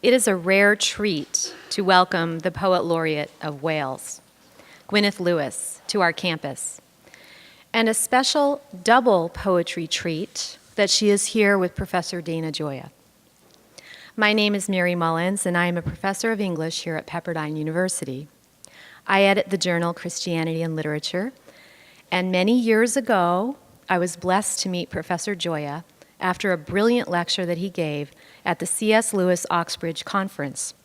It is a rare treat to welcome the Poet Laureate of Wales, Gwyneth Lewis, to our campus, and a special double poetry treat that she is here with Professor Dana Gioia. My name is Mary Mullins, and I am a professor of English here at Pepperdine University. I edit the journal Christianity and Literature, and many years ago, I was blessed to meet Professor Gioia after a brilliant lecture that he gave at the C.S. Lewis Oxbridge Conference.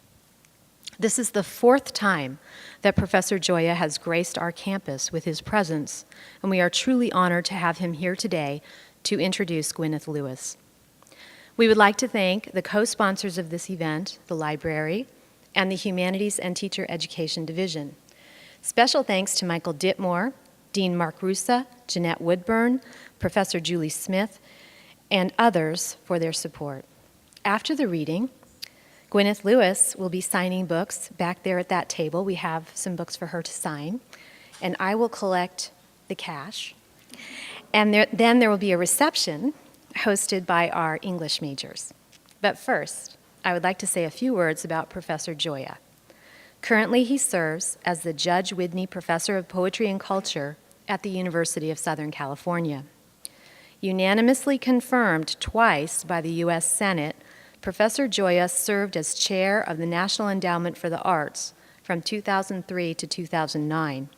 This is the fourth time that Professor Gioia has graced our campus with his presence, and we are truly honored to have him here today to introduce Gwyneth Lewis. We would like to thank the co-sponsors of this event, the library, and the Humanities and Teacher Education Division. Special thanks to Michael Dittmore, Dean Mark Russa, Jeanette Woodburn, Professor Julie Smith, and others for their support. After the reading, Gwyneth Lewis will be signing books back there at that table. We have some books for her to sign, and I will collect the cash. And then there will be a reception hosted by our English majors. But first, I would like to say a few words about Professor Gioia. Currently, he serves as the Judge Whitney Professor of Poetry and Culture at the University of Southern California. Unanimously confirmed twice by the U.S. Senate, Professor Gioia served as chair of the National Endowment for the Arts from 2003 to 2009.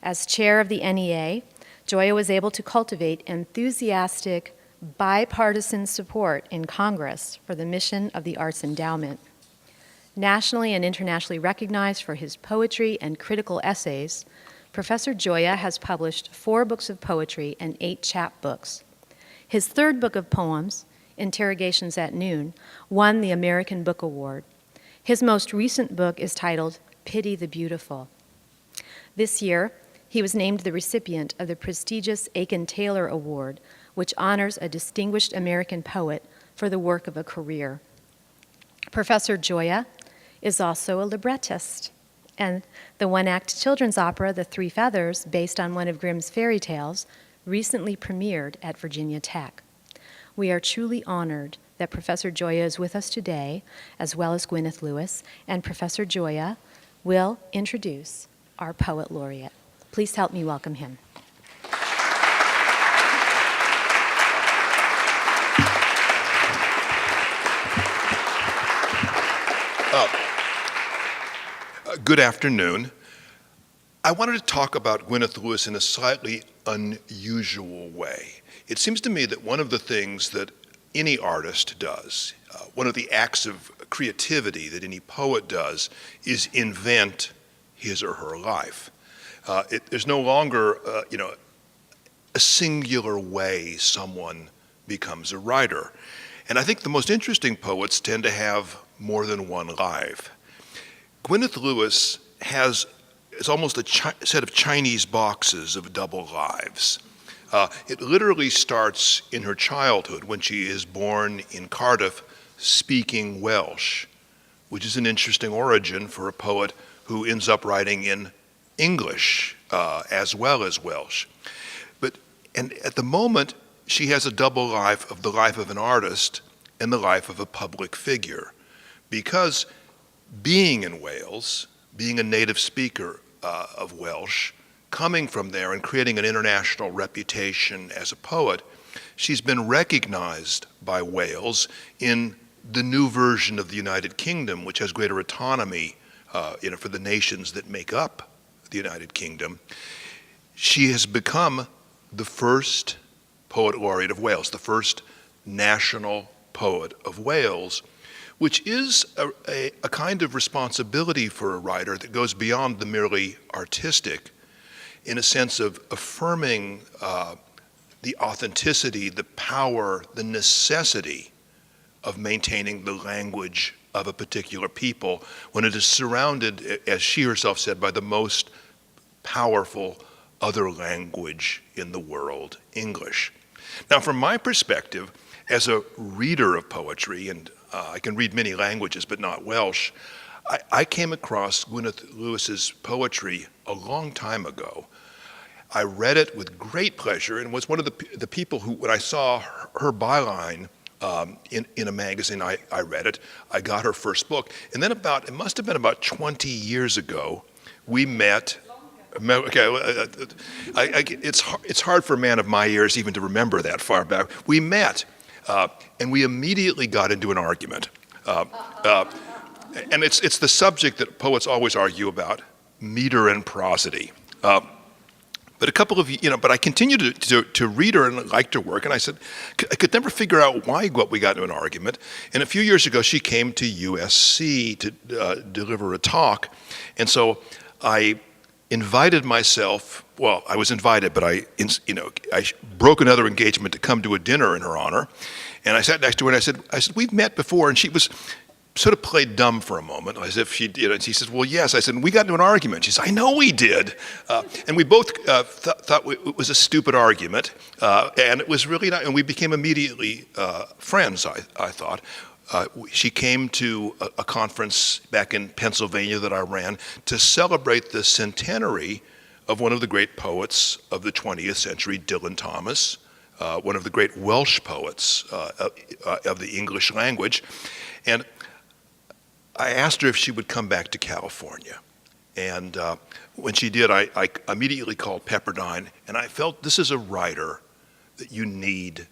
As chair of the NEA, Gioia was able to cultivate enthusiastic, bipartisan support in Congress for the mission of the Arts Endowment. Nationally and internationally recognized for his poetry and critical essays, Professor Gioia has published 4 books of poetry and 8 chapbooks. His third book of poems, Interrogations at Noon, won the American Book Award. His most recent book is titled Pity the Beautiful. This year, he was named the recipient of the prestigious Aiken-Taylor Award, which honors a distinguished American poet for the work of a career. Professor Gioia is also a librettist, and the one-act children's opera, The Three Feathers, based on one of Grimm's fairy tales, recently premiered at Virginia Tech. We are truly honored that Professor Gioia is with us today, as well as Gwyneth Lewis, and Professor Gioia will introduce our Poet Laureate. Please help me welcome him. Good afternoon. I wanted to talk about Gwyneth Lewis in a slightly unusual way. It seems to me that one of the things that any artist does, one of the acts of creativity that any poet does, is invent his or her life. There's no longer, a singular way someone becomes a writer. And I think the most interesting poets tend to have more than one life. Gwyneth Lewis is almost a set of Chinese boxes of double lives. It literally starts in her childhood when she is born in Cardiff speaking Welsh, which is an interesting origin for a poet who ends up writing in English as well as Welsh. And at the moment, she has a double life of the life of an artist and the life of a public figure, because being in Wales, being a native speaker of Welsh, coming from there and creating an international reputation as a poet, she's been recognized by Wales in the new version of the United Kingdom, which has greater autonomy for the nations that make up the United Kingdom. She has become the first Poet Laureate of Wales, the first national poet of Wales, which is a kind of responsibility for a writer that goes beyond the merely artistic, in a sense of affirming the authenticity, the power, the necessity of maintaining the language of a particular people when it is surrounded, as she herself said, by the most powerful other language in the world, English. Now, from my perspective, as a reader of poetry, and I can read many languages but not Welsh, I came across Gwyneth Lewis's poetry a long time ago. I read it with great pleasure and was one of the people who, when I saw her byline in a magazine, I read it. I got her first book. And then it must have been about 20 years ago, we met. Okay, it's hard for a man of my years even to remember that far back. We met, and we immediately got into an argument. And it's the subject that poets always argue about, meter and prosody. But a couple of, but I continued to read her and liked her work, and I said, I could never figure out why we got into an argument. And a few years ago, she came to USC to deliver a talk, and so I invited myself. Well, I was invited, but I broke another engagement to come to a dinner in her honor, and I sat next to her and I said, we've met before, and she was sort of played dumb for a moment, as if she did. And she says, well, yes. I said, we got into an argument. She said, I know we did. And we both thought it was a stupid argument. And it was really not, and we became immediately friends, I thought. She came to a conference back in Pennsylvania that I ran to celebrate the centenary of one of the great poets of the 20th century, Dylan Thomas, one of the great Welsh poets of the English language. And I asked her if she would come back to California. And when she did, I immediately called Pepperdine, and I felt this is a writer that you need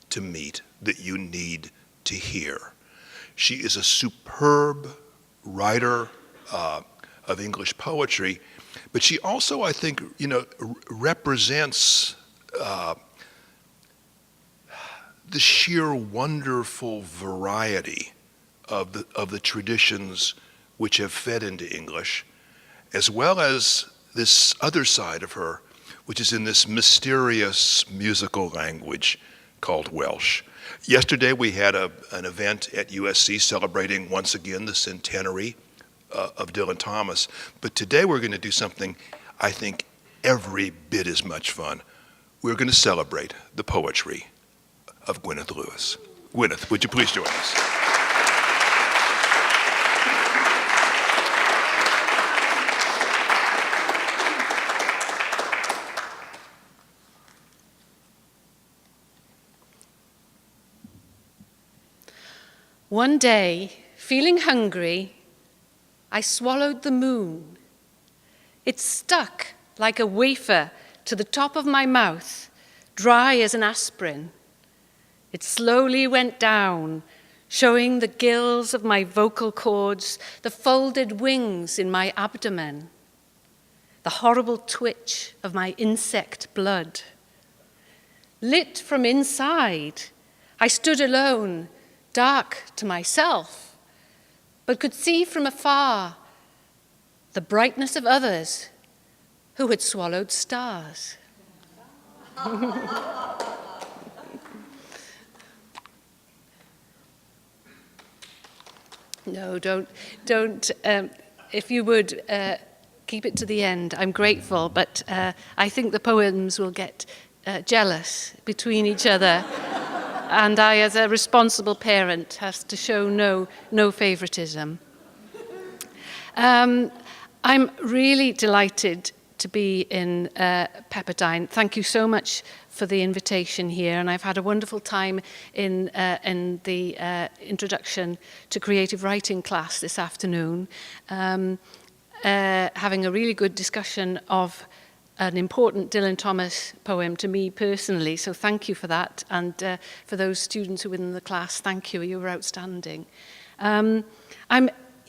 to meet, that you need to hear. She is a superb writer of English poetry, but she also, I think, represents the sheer wonderful variety of the traditions which have fed into English, as well as this other side of her, which is in this mysterious musical language called Welsh. Yesterday we had an event at USC celebrating once again the centenary of Dylan Thomas, but today we're going to do something I think every bit as much fun. We're going to celebrate the poetry of Gwyneth Lewis. Gwyneth, would you please join us? One day, feeling hungry, I swallowed the moon. It stuck like a wafer to the top of my mouth, dry as an aspirin. It slowly went down, showing the gills of my vocal cords, the folded wings in my abdomen, the horrible twitch of my insect blood. Lit from inside, I stood alone, dark to myself, but could see from afar the brightness of others who had swallowed stars. No, don't. If you would, keep it to the end. I'm grateful, but I think the poems will get jealous between each other. And I, as a responsible parent, have to show no favoritism. I'm really delighted to be in Pepperdine. Thank you so much for the invitation here, and I've had a wonderful time in the introduction to creative writing class this afternoon, having a really good discussion of an important Dylan Thomas poem to me personally, so thank you for that, and for those students who were in the class, thank you, you were outstanding. I'm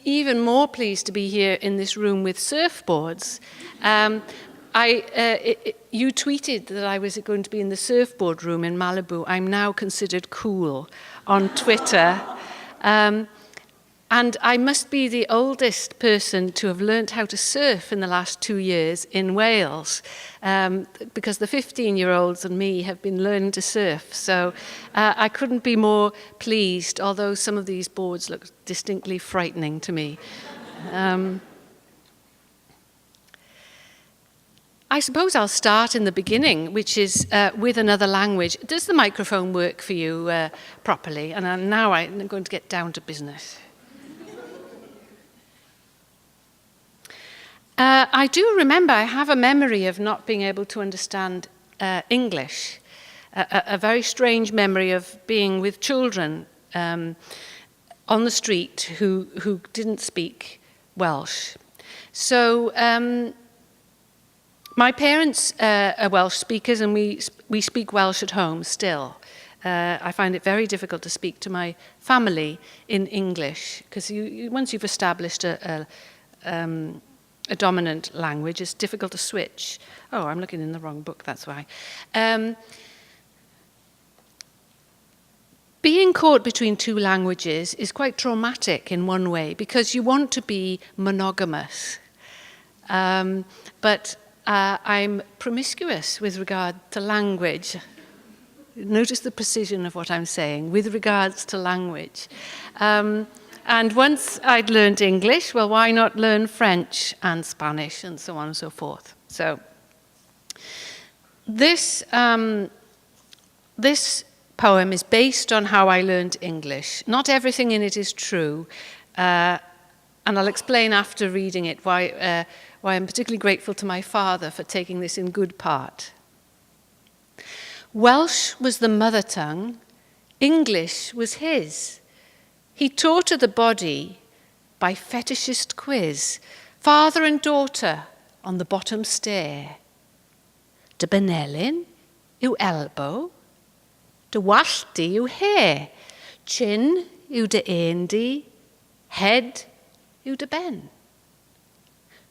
even more pleased to be here in this room with surfboards. You tweeted that I was going to be in the surfboard room in Malibu. I'm now considered cool on Twitter. And I must be the oldest person to have learnt how to surf in the last 2 years in Wales, because the 15-year-olds and me have been learning to surf. So I couldn't be more pleased, although some of these boards look distinctly frightening to me. I suppose I'll start in the beginning, which is with another language. Does the microphone work for you properly? And now I'm going to get down to business. I do remember, I have a memory of not being able to understand English, a very strange memory of being with children on the street who didn't speak Welsh. So my parents are Welsh speakers, and we speak Welsh at home still. I find it very difficult to speak to my family in English, because once you've established a dominant language, it's difficult to switch. Oh, I'm looking in the wrong book, that's why. Being caught between two languages is quite traumatic in one way, because you want to be monogamous. But I'm promiscuous with regard to language. Notice the precision of what I'm saying, with regards to language. And once I'd learned English, well, why not learn French and Spanish and so on and so forth? So this poem is based on how I learned English. Not everything in it is true, and I'll explain after reading it why I'm particularly grateful to my father for taking this in good part. Welsh was the mother tongue, English was his. He taught her the body by fetishist quiz, father and daughter on the bottom stair. Dy benelyn yw elbow, dy wallti yw hair, chin yw dy endi, head yw dy ben.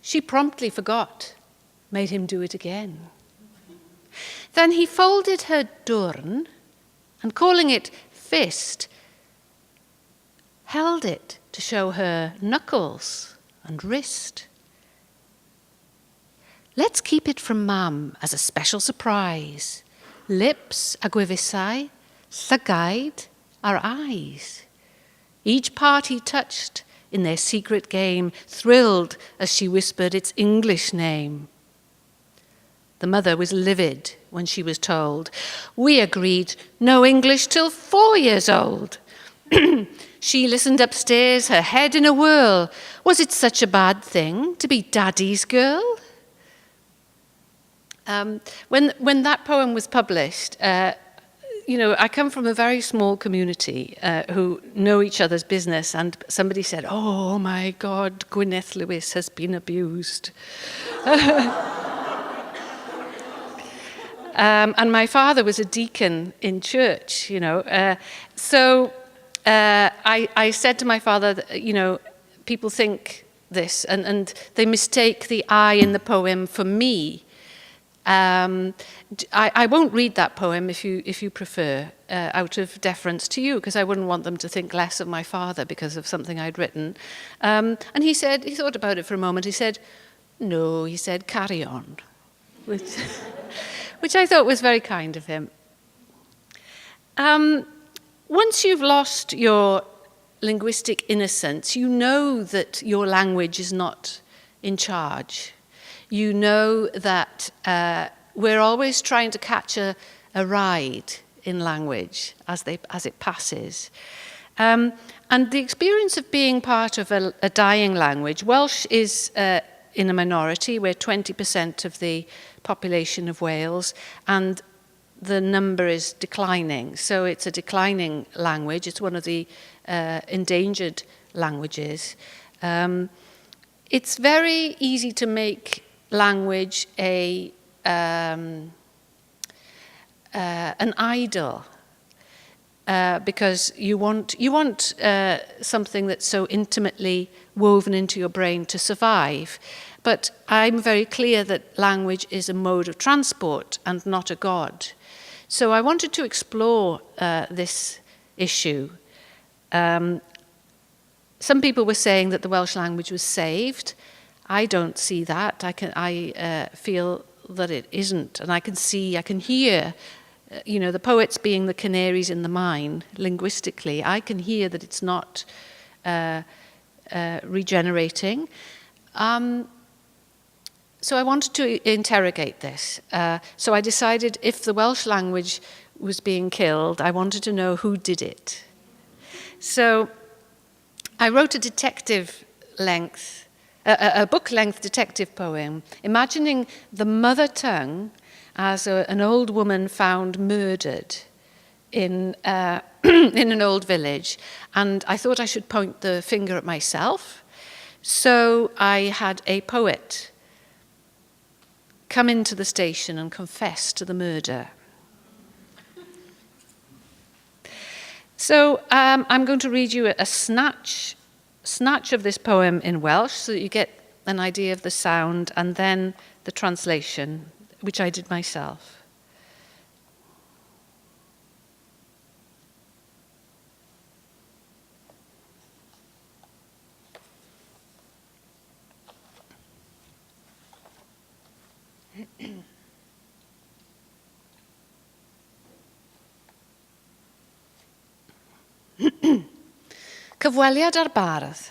She promptly forgot, made him do it again. Then he folded her dwrn, and calling it fist, held it to show her knuckles and wrist. Let's keep it from Mam as a special surprise. Lips a gwefusau, llygaid our eyes. Each part he touched in their secret game thrilled as she whispered its English name. The mother was livid when she was told. We agreed no English till 4 years old. She listened upstairs, her head in a whirl. Was it such a bad thing to be Daddy's girl? When that poem was published, I come from a very small community who know each other's business, and somebody said, oh my God, Gwyneth Lewis has been abused. And my father was a deacon in church, so I said to my father, that, people think this, and they mistake the I in the poem for me. I won't read that poem if you prefer, out of deference to you, because I wouldn't want them to think less of my father because of something I'd written. And he thought about it for a moment. He said, no, he said, carry on, which I thought was very kind of him. Once you've lost your linguistic innocence, you know that your language is not in charge. You know that we're always trying to catch a ride in language as it passes. And the experience of being part of a dying language, Welsh is in a minority. We're 20% of the population of Wales, and the number is declining. So it's a declining language. It's one of the endangered languages. It's very easy to make language an idol, because you want something that's so intimately woven into your brain to survive. But I'm very clear that language is a mode of transport and not a god. So I wanted to explore this issue. Some people were saying that the Welsh language was saved. I don't see that. I feel that it isn't, and I can hear, the poets being the canaries in the mine. Linguistically, I can hear that it's not regenerating. So I wanted to interrogate this. So I decided if the Welsh language was being killed, I wanted to know who did it. So I wrote a a book-length detective poem, imagining the mother tongue as an old woman found murdered in, in an old village. And I thought I should point the finger at myself. So I had a poet come into the station and confess to the murder. So I'm going to read you a snatch of this poem in Welsh so that you get an idea of the sound, and then the translation, which I did myself. Cyfweliad ar bardd.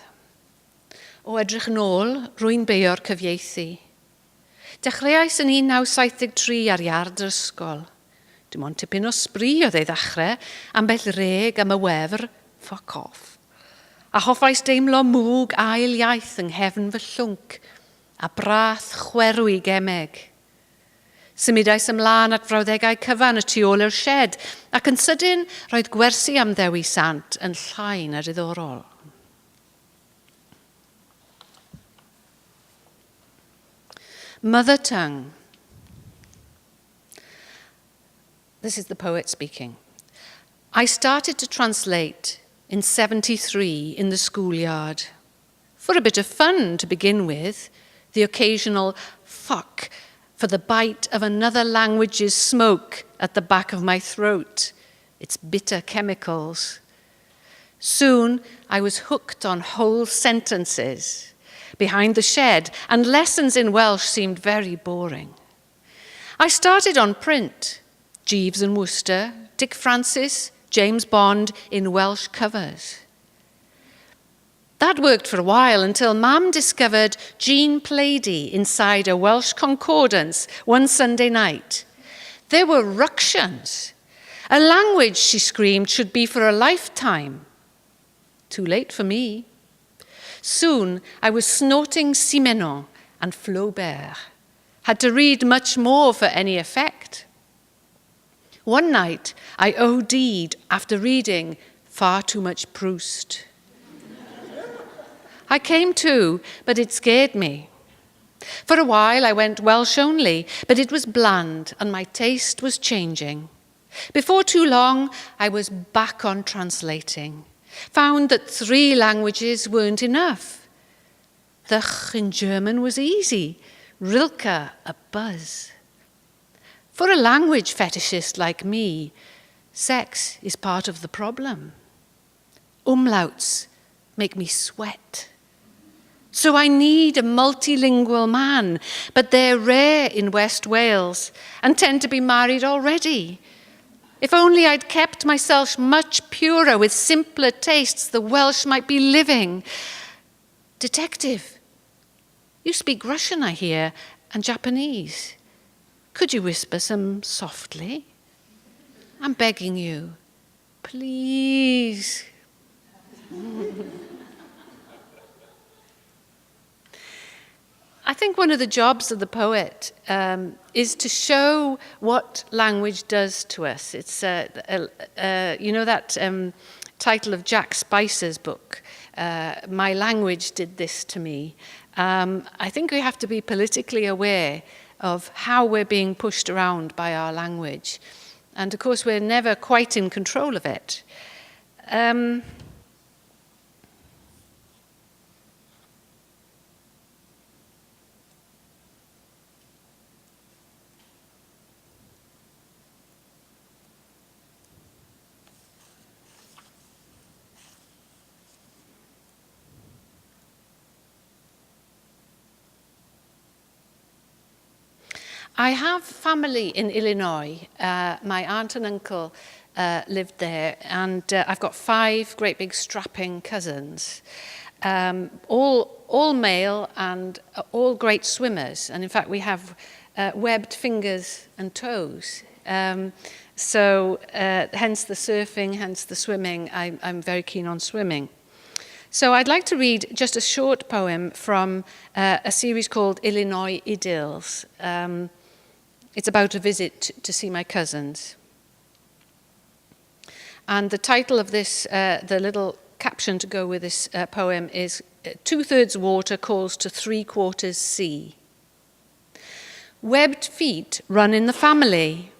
O edrych yn ôl, rwy'n beio'r cyfieithu. Dechreuais yn 1973 ar iard yr ysgol. Dim ond tipyn o sbri oedd ei ddechrau, ambell reg am y wefr, fuck off. A hoffais deimlo mwg ail iaith yng nghefn fy llwnc, a brath chwerw I gemeg. Symudais ymlaen at frawddegau cyfan y tu ôl i'r shed, ac yn sydyn roedd gwersi am Ddewi Sant yn llai na diddorol. Mother tongue. This is the poet speaking. I started to translate in 73 in the schoolyard. For a bit of fun to begin with, the occasional fuck for the bite of another language's smoke at the back of my throat, its bitter chemicals. Soon I was hooked on whole sentences behind the shed, and lessons in Welsh seemed very boring. I started on print, Jeeves and Wooster, Dick Francis, James Bond in Welsh covers. That worked for a while until Mam discovered Jean Plaidy inside a Welsh concordance one Sunday night. There were ructions. A language, she screamed, should be for a lifetime. Too late for me. Soon I was snorting Simenon and Flaubert. Had to read much more for any effect. One night I OD'd after reading far too much Proust. I came to, but it scared me. For a while I went Welsh only, but it was bland and my taste was changing. Before too long, I was back on translating. Found that 3 languages weren't enough. The ch in German was easy, Rilke a buzz. For a language fetishist like me, sex is part of the problem. Umlauts make me sweat. So I need a multilingual man, but they're rare in West Wales and tend to be married already. If only I'd kept myself much purer with simpler tastes, the Welsh might be living. Detective, you speak Russian, I hear, and Japanese. Could you whisper some softly? I'm begging you, please. I think one of the jobs of the poet is to show what language does to us. It's, you know that title of Jack Spicer's book, My Language Did This to Me. I think we have to be politically aware of how we're being pushed around by our language. And of course, we're never quite in control of it. I have family in Illinois. My aunt and uncle lived there, and I've got 5 great big strapping cousins, all male and all great swimmers. And in fact, we have webbed fingers and toes. So hence the surfing, hence the swimming. I'm very keen on swimming. So I'd like to read just a short poem from a series called Illinois Idylls. It's about a visit to see my cousins. And the title of this, the little caption to go with this poem is 2/3 water calls to 3/4 sea. Webbed feet run in the family.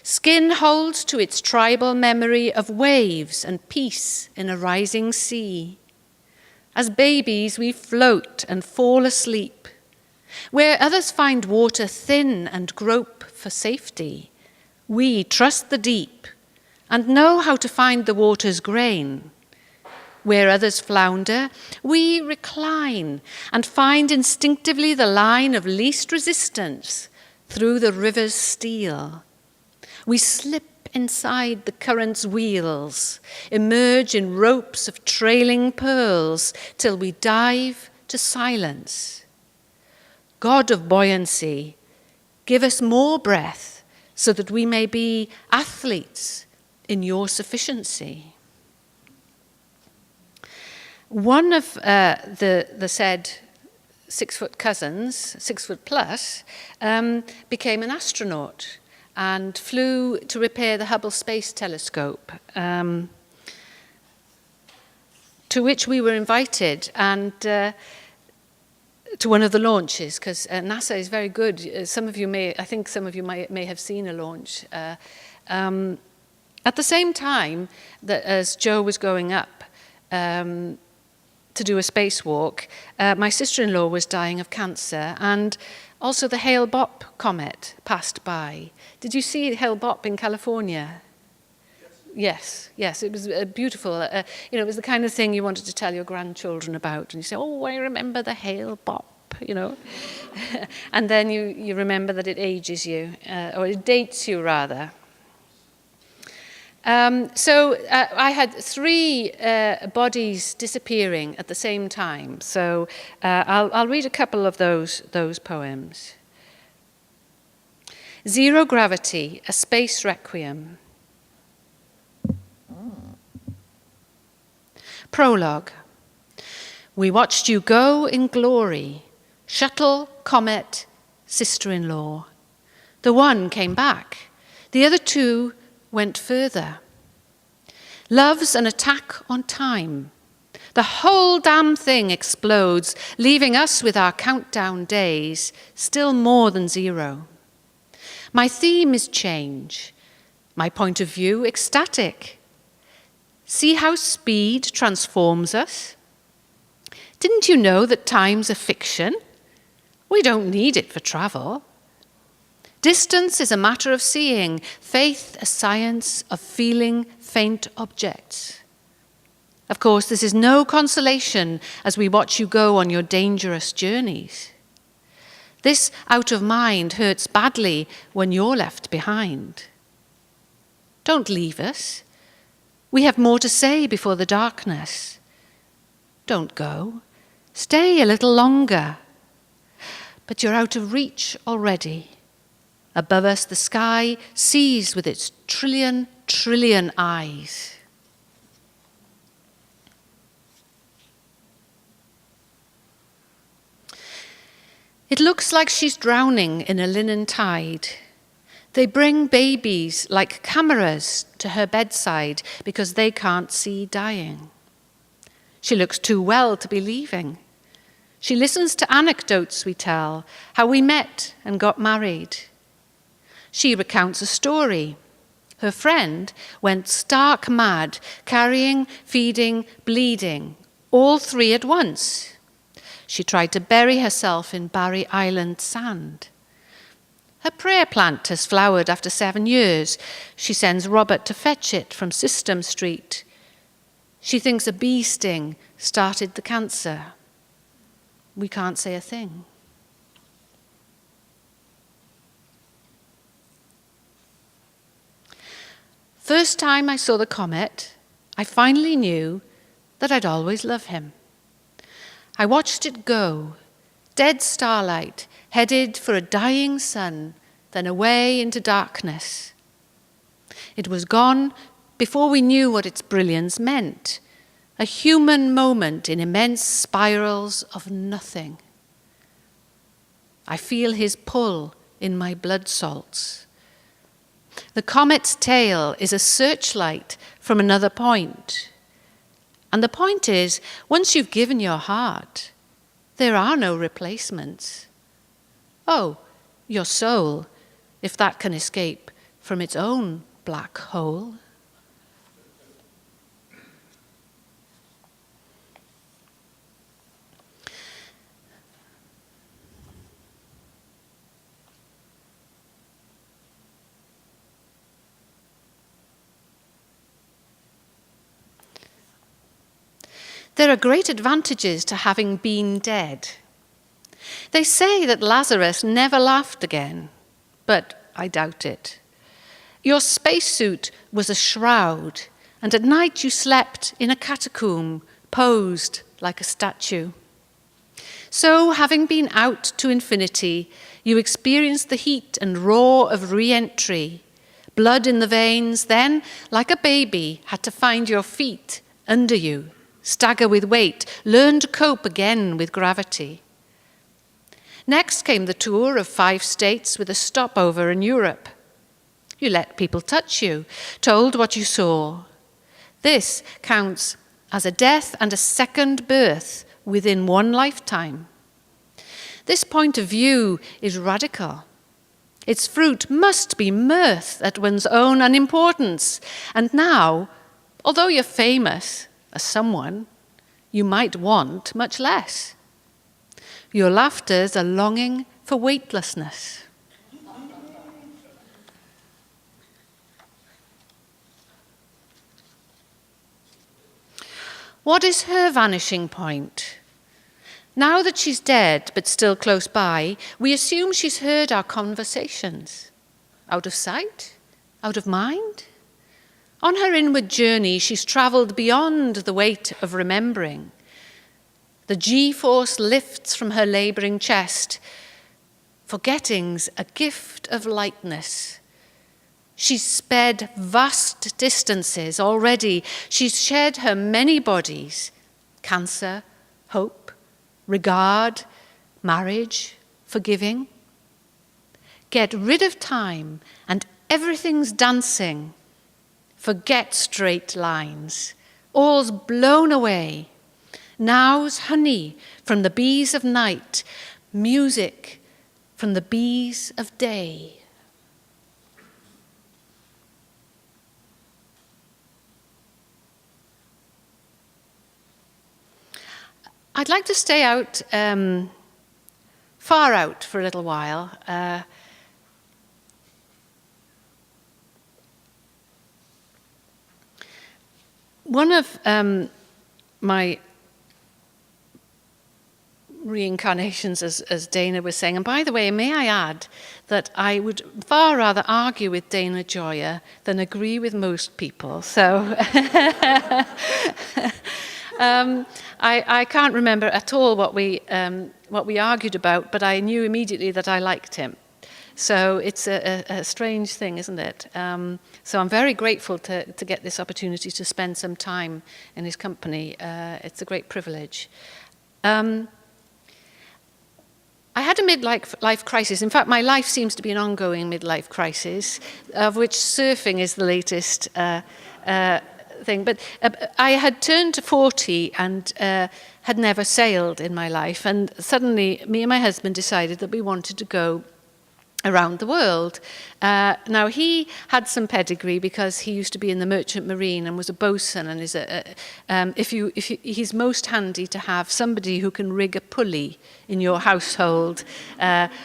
Skin holds to its tribal memory of waves and peace in a rising sea. As babies, we float and fall asleep. Where others find water thin and grope for safety, we trust the deep and know how to find the water's grain. Where others flounder, we recline and find instinctively the line of least resistance through the river's steel. We slip inside the current's wheels, emerge in ropes of trailing pearls till we dive to silence. God of buoyancy, give us more breath so that we may be athletes in your sufficiency. One of the said 6-foot cousins, 6 foot plus, became an astronaut and flew to repair the Hubble Space Telescope, to which we were invited, and to one of the launches, because NASA is very good. I think some of you may have seen a launch. At the same time that as Joe was going up to do a spacewalk, my sister-in-law was dying of cancer, and also the Hale-Bopp comet passed by. Did you see Hale-Bopp in California? Yes, it was beautiful. It was the kind of thing you wanted to tell your grandchildren about. And you say, oh, I remember the Hale-Bopp, and then you remember that it ages you, or it dates you, rather. So I had 3 bodies disappearing at the same time. So I'll read a couple of those poems. Zero Gravity, a Space Requiem. Prologue. We watched you go in glory. Shuttle, comet, sister-in-law. The one came back. The other 2 went further. Love's an attack on time. The whole damn thing explodes, leaving us with our countdown days, still more than 0. My theme is change. My point of view, ecstatic. See how speed transforms us? Didn't you know that time's a fiction? We don't need it for travel. Distance is a matter of seeing, faith a science of feeling faint objects. Of course, this is no consolation as we watch you go on your dangerous journeys. This out of mind hurts badly when you're left behind. Don't leave us. We have more to say before the darkness. Don't go. Stay a little longer. But you're out of reach already. Above us, the sky sees with its trillion eyes. It looks like she's drowning in a linen tide. They bring babies like cameras to her bedside because they can't see dying. She looks too well to be leaving. She listens to anecdotes we tell, how we met and got married. She recounts a story. Her friend went stark mad, carrying, feeding, bleeding, all 3 at once. She tried to bury herself in Barry Island sand. Her prayer plant has flowered after 7 years. She sends Robert to fetch it from System Street. She thinks a bee sting started the cancer. We can't say a thing. First time I saw the comet, I finally knew that I'd always love him. I watched it go, dead starlight, headed for a dying sun, then away into darkness. It was gone before we knew what its brilliance meant, a human moment in immense spirals of nothing. I feel his pull in my blood salts. The comet's tail is a searchlight from another point. And the point is, once you've given your heart, there are no replacements. Oh, your soul, if that can escape from its own black hole. There are great advantages to having been dead. They say that Lazarus never laughed again, but I doubt it. Your spacesuit was a shroud, and at night you slept in a catacomb, posed like a statue. So, having been out to infinity, you experienced the heat and roar of re-entry, blood in the veins, then, like a baby, had to find your feet under you, stagger with weight, learn to cope again with gravity. Next came the tour of 5 states with a stopover in Europe. You let people touch you, told what you saw. This counts as a death and a second birth within one lifetime. This point of view is radical. Its fruit must be mirth at one's own unimportance. And now, although you're famous as someone, you might want much less. Your laughter's a longing for weightlessness. What is her vanishing point? Now that she's dead, but still close by, we assume she's heard our conversations. Out of sight? Out of mind? On her inward journey, she's travelled beyond the weight of remembering. The G-force lifts from her labouring chest. Forgetting's a gift of lightness. She's sped vast distances already. She's shed her many bodies: cancer, hope, regard, marriage, forgiving. Get rid of time and everything's dancing. Forget straight lines. All's blown away. Now's honey from the bees of night, music from the bees of day. I'd like to stay out, far out for a little while. One of my reincarnations, as Dana was saying, and by the way, may I add that I would far rather argue with Dana Joya than agree with most people. So I can't remember at all what we argued about, but I knew immediately that I liked him. So it's a strange thing, isn't it? So I'm very grateful to get this opportunity to spend some time in his company. It's a great privilege. I had a midlife crisis. In fact, my life seems to be an ongoing midlife crisis, of which surfing is the latest thing. But I had turned 40 and had never sailed in my life. And suddenly, me and my husband decided that we wanted to go around the world. Now, he had some pedigree because he used to be in the Merchant Marine and was a boatswain, and he's most handy to have somebody who can rig a pulley in your household,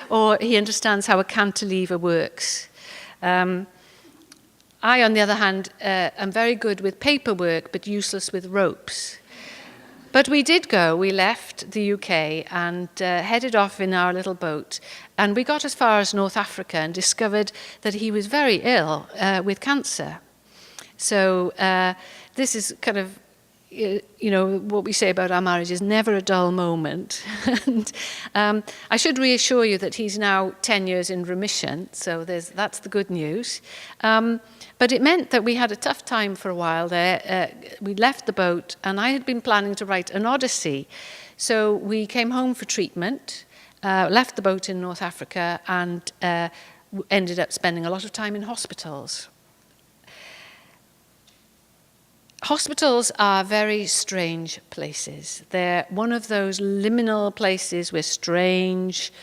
or he understands how a cantilever works. I, on the other hand, am very good with paperwork but useless with ropes. But we did go. We left the UK and headed off in our little boat. And we got as far as North Africa and discovered that he was very ill with cancer. So this is kind of, what we say about our marriage is never a dull moment. And I should reassure you that he's now 10 years in remission, so that's the good news. But it meant that we had a tough time for a while there. We left the boat, and I had been planning to write an Odyssey. So we came home for treatment, left the boat in North Africa, and ended up spending a lot of time in hospitals. Hospitals are very strange places. They're one of those liminal places where strange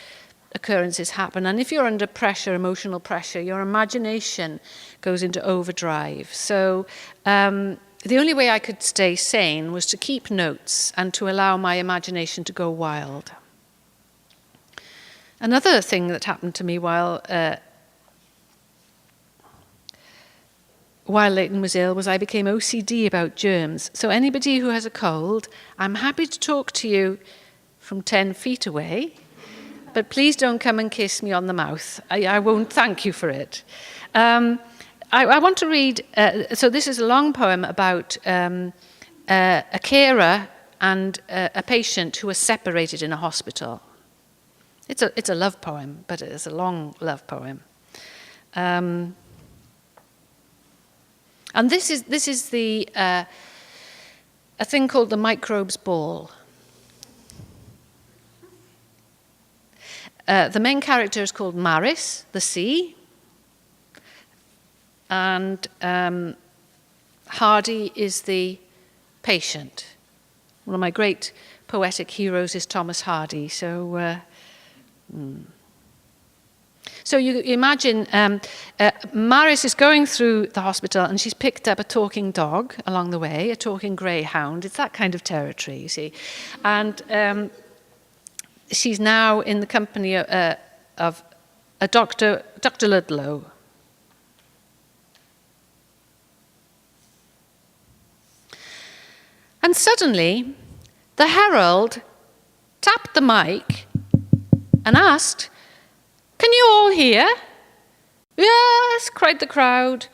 occurrences happen. And if you're under pressure, emotional pressure, your imagination goes into overdrive. So the only way I could stay sane was to keep notes and to allow my imagination to go wild. Another thing that happened to me while Leighton was ill was I became OCD about germs. So anybody who has a cold, I'm happy to talk to you from 10 feet away, but please don't come and kiss me on the mouth. I won't thank you for it. I want to read, so this is a long poem about a carer and a patient who are separated in a hospital. It's a love poem, but it's a long love poem. And this is the a thing called the microbes ball. The main character is called Maris, the sea, and Hardy is the patient. One of my great poetic heroes is Thomas Hardy. So you imagine Maris is going through the hospital and she's picked up a talking dog along the way, a talking greyhound. It's that kind of territory, you see. And she's now in the company of a Dr. Ludlow. And suddenly, the herald tapped the mic and asked, "Can you all hear?" "Yes," cried the crowd.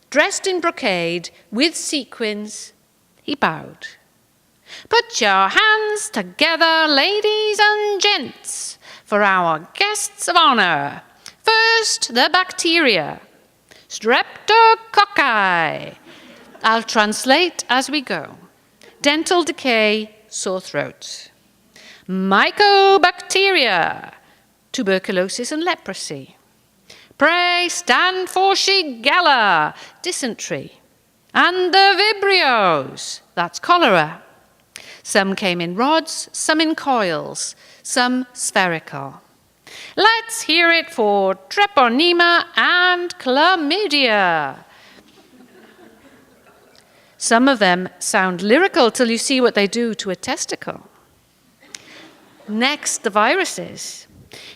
Dressed in brocade, with sequins, he bowed. "Put your hands together, ladies and gents, for our guests of honor. First, the bacteria. Streptococci. I'll translate as we go. Dental decay, sore throat. Mycobacteria, tuberculosis and leprosy. Pray stand for Shigella, dysentery. And the Vibrios, that's cholera. Some came in rods, some in coils, some spherical. Let's hear it for treponema and chlamydia." Some of them sound lyrical till you see what they do to a testicle. Next, the viruses.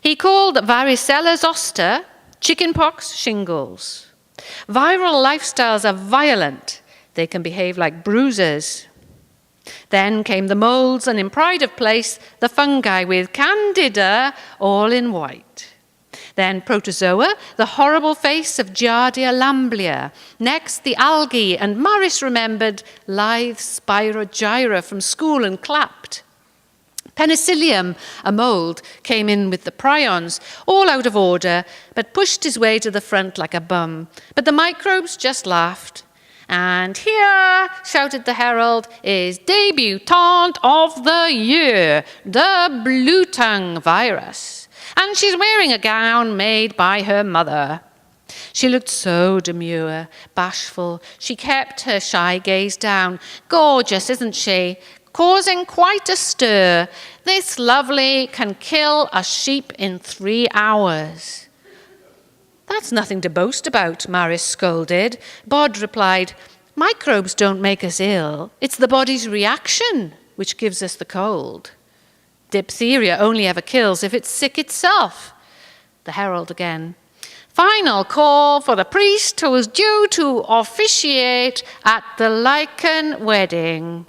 He called varicella zoster, chickenpox, shingles. Viral lifestyles are violent. They can behave like bruisers. Then came the molds, and in pride of place, the fungi with candida all in white. Then protozoa, the horrible face of Giardia lamblia. Next, the algae, and Maris remembered lithe spirogyra from school and clapped. Penicillium, a mold, came in with the prions, all out of order, but pushed his way to the front like a bum. But the microbes just laughed. "And here," shouted the herald, "is debutante of the year, the blue tongue virus. And she's wearing a gown made by her mother." She looked so demure, bashful. She kept her shy gaze down. "Gorgeous, isn't she? Causing quite a stir. This lovely can kill a sheep in 3 hours." "That's nothing to boast about," Maris scolded. Bod replied, "Microbes don't make us ill. It's the body's reaction which gives us the cold. Diphtheria only ever kills if it's sick itself." The herald again. "Final call for the priest who is due to officiate at the Lycan wedding.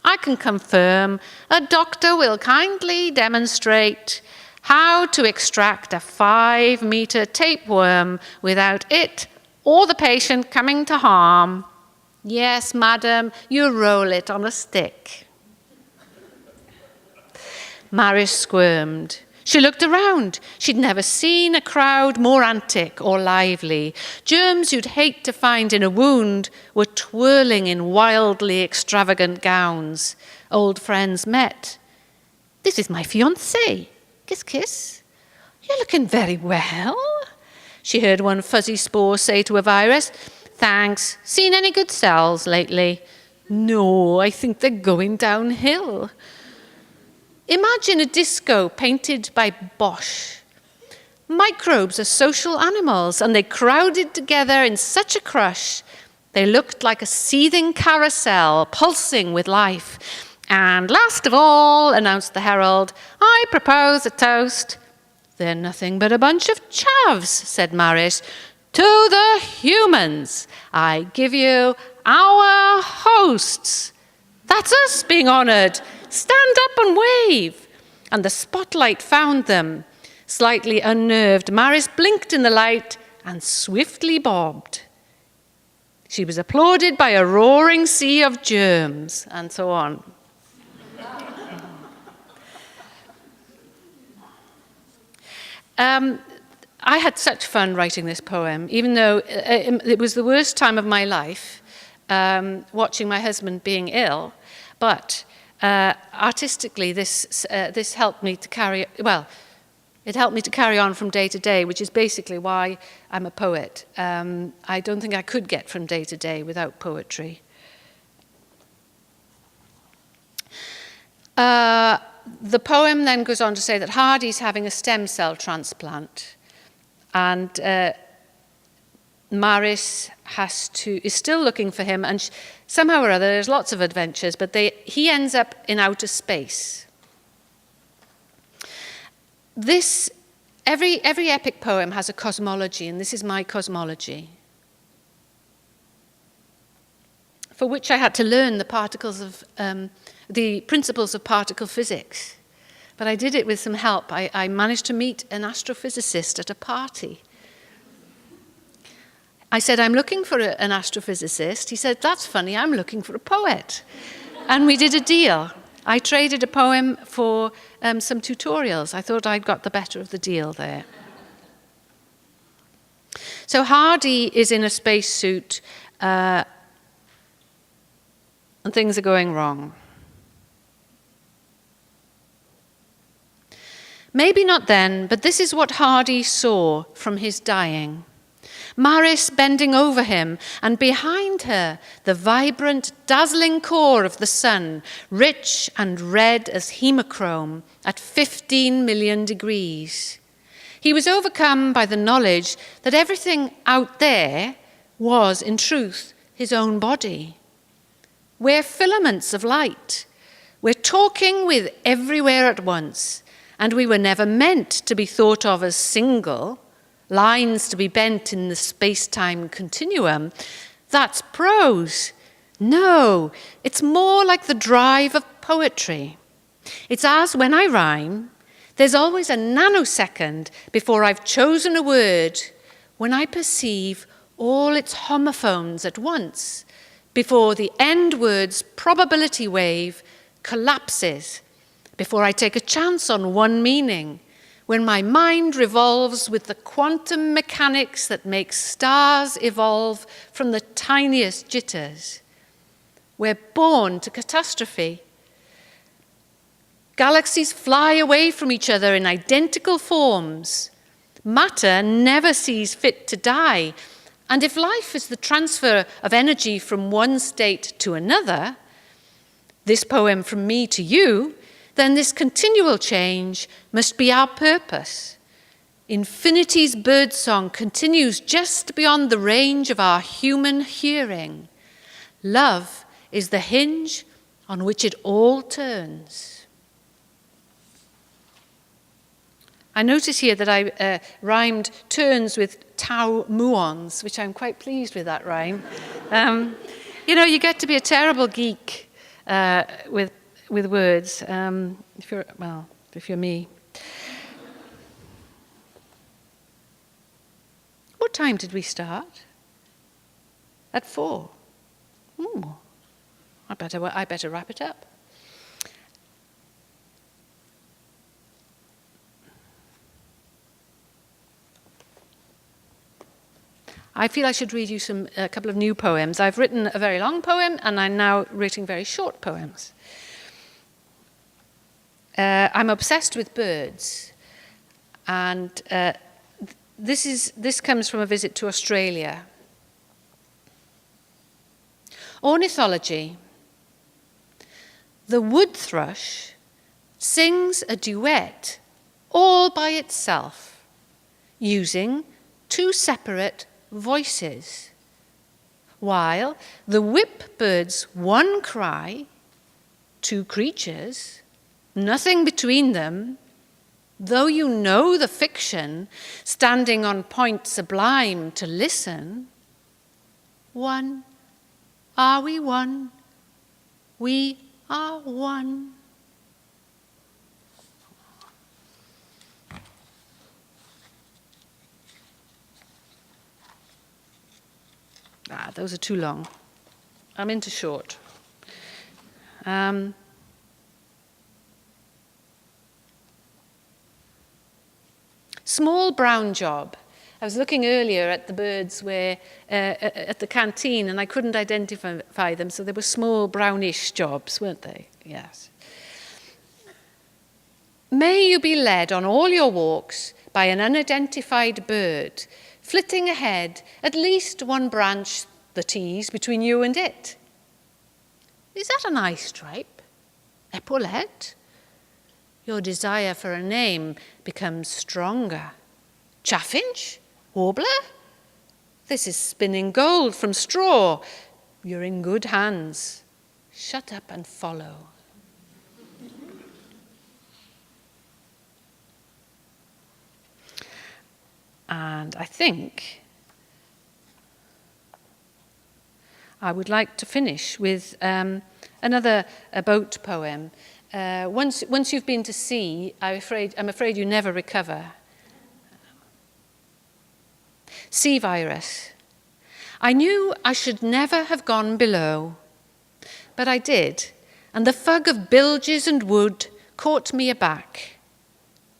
I can confirm a doctor will kindly demonstrate how to extract a 5-meter tapeworm without it or the patient coming to harm. Yes, madam, you roll it on a stick. Maris squirmed. She looked around. She'd never seen a crowd more antic or lively. Germs you'd hate to find in a wound were twirling in wildly extravagant gowns. Old friends met. This is my fiancé. Kiss, kiss. You're looking very well. She heard one fuzzy spore say to a virus. Thanks. Seen any good cells lately? No, I think they're going downhill. Imagine a disco painted by Bosch. Microbes are social animals, and they crowded together in such a crush. They looked like a seething carousel, pulsing with life. And last of all, announced the herald, I propose a toast. They're nothing but a bunch of chavs, said Maris. To the humans, I give you our hosts. That's us being honoured. Stand up and wave. And the spotlight found them. Slightly unnerved, Maris blinked in the light and swiftly bobbed. She was applauded by a roaring sea of germs, and so on. I had such fun writing this poem, even though it was the worst time of my life, watching my husband being ill. But artistically, this helped me to it helped me to carry on from day to day, which is basically why I'm a poet. I don't think I could get from day to day without poetry. The poem then goes on to say that Hardy's having a stem cell transplant, and Maris is still looking for him, and somehow or other there's lots of adventures, but he ends up in outer space. Every epic poem has a cosmology, and this is my cosmology, for which I had to learn the principles of particle physics. But I did it with some help. I managed to meet an astrophysicist at a party. I said, I'm looking for an astrophysicist. He said, that's funny, I'm looking for a poet. And we did a deal. I traded a poem for some tutorials. I thought I'd got the better of the deal there. So Hardy is in a spacesuit, and things are going wrong. Maybe not then, but this is what Hardy saw from his dying. Maris bending over him, and behind her, the vibrant, dazzling core of the sun, rich and red as hemochrome at 15 million degrees. He was overcome by the knowledge that everything out there was, in truth, his own body. We're filaments of light. We're talking with everywhere at once, and we were never meant to be thought of as single, lines to be bent in the space-time continuum. That's prose. No, it's more like the drive of poetry. It's as when I rhyme, there's always a nanosecond before I've chosen a word, when I perceive all its homophones at once, before the end word's probability wave collapses, before I take a chance on one meaning, when my mind revolves with the quantum mechanics that make stars evolve from the tiniest jitters. We're born to catastrophe. Galaxies fly away from each other in identical forms. Matter never sees fit to die. And if life is the transfer of energy from one state to another, this poem from me to you, then this continual change must be our purpose. Infinity's birdsong continues just beyond the range of our human hearing. Love is the hinge on which it all turns. I notice here that I rhymed turns with tau muons, which I'm quite pleased with that rhyme. You get to be a terrible geek with words, if you're me. What time did we start? At 4. Ooh, I better wrap it up. I feel I should read you a couple of new poems. I've written a very long poem, and I'm now writing very short poems. I'm obsessed with birds, and this comes from a visit to Australia. Ornithology. The wood thrush sings a duet all by itself, using two separate voices, while the whipbird's one cry, two creatures, nothing between them, though you know the fiction, standing on point sublime to listen. One, are we one? We are one. Those are too long. I'm into short. Small brown job. I was looking earlier at the birds at the canteen, and I couldn't identify them, so they were small brownish jobs, weren't they? Yes. May you be led on all your walks by an unidentified bird, flitting ahead at least one branch the tease between you and it. Is that an eye stripe? Epaulette? Your desire for a name becomes stronger. Chaffinch? Warbler? This is spinning gold from straw. You're in good hands. Shut up and follow. And I think I would like to finish with another boat poem. Once you've been to sea, I'm afraid you never recover. Sea virus. I knew I should never have gone below, but I did, and the fug of bilges and wood caught me aback.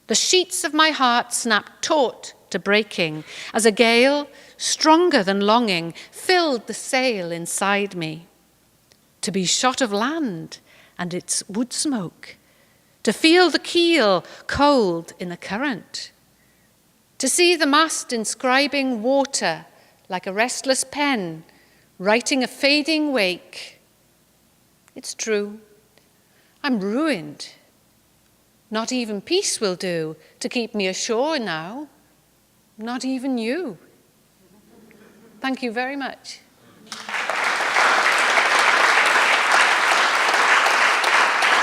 The sheets of my heart snapped taut to breaking as a gale, stronger than longing, filled the sail inside me. To be shot of land and its wood smoke, to feel the keel cold in the current, to see the mast inscribing water like a restless pen, writing a fading wake. It's true, I'm ruined. Not even peace will do to keep me ashore now. Not even you. Thank you very much.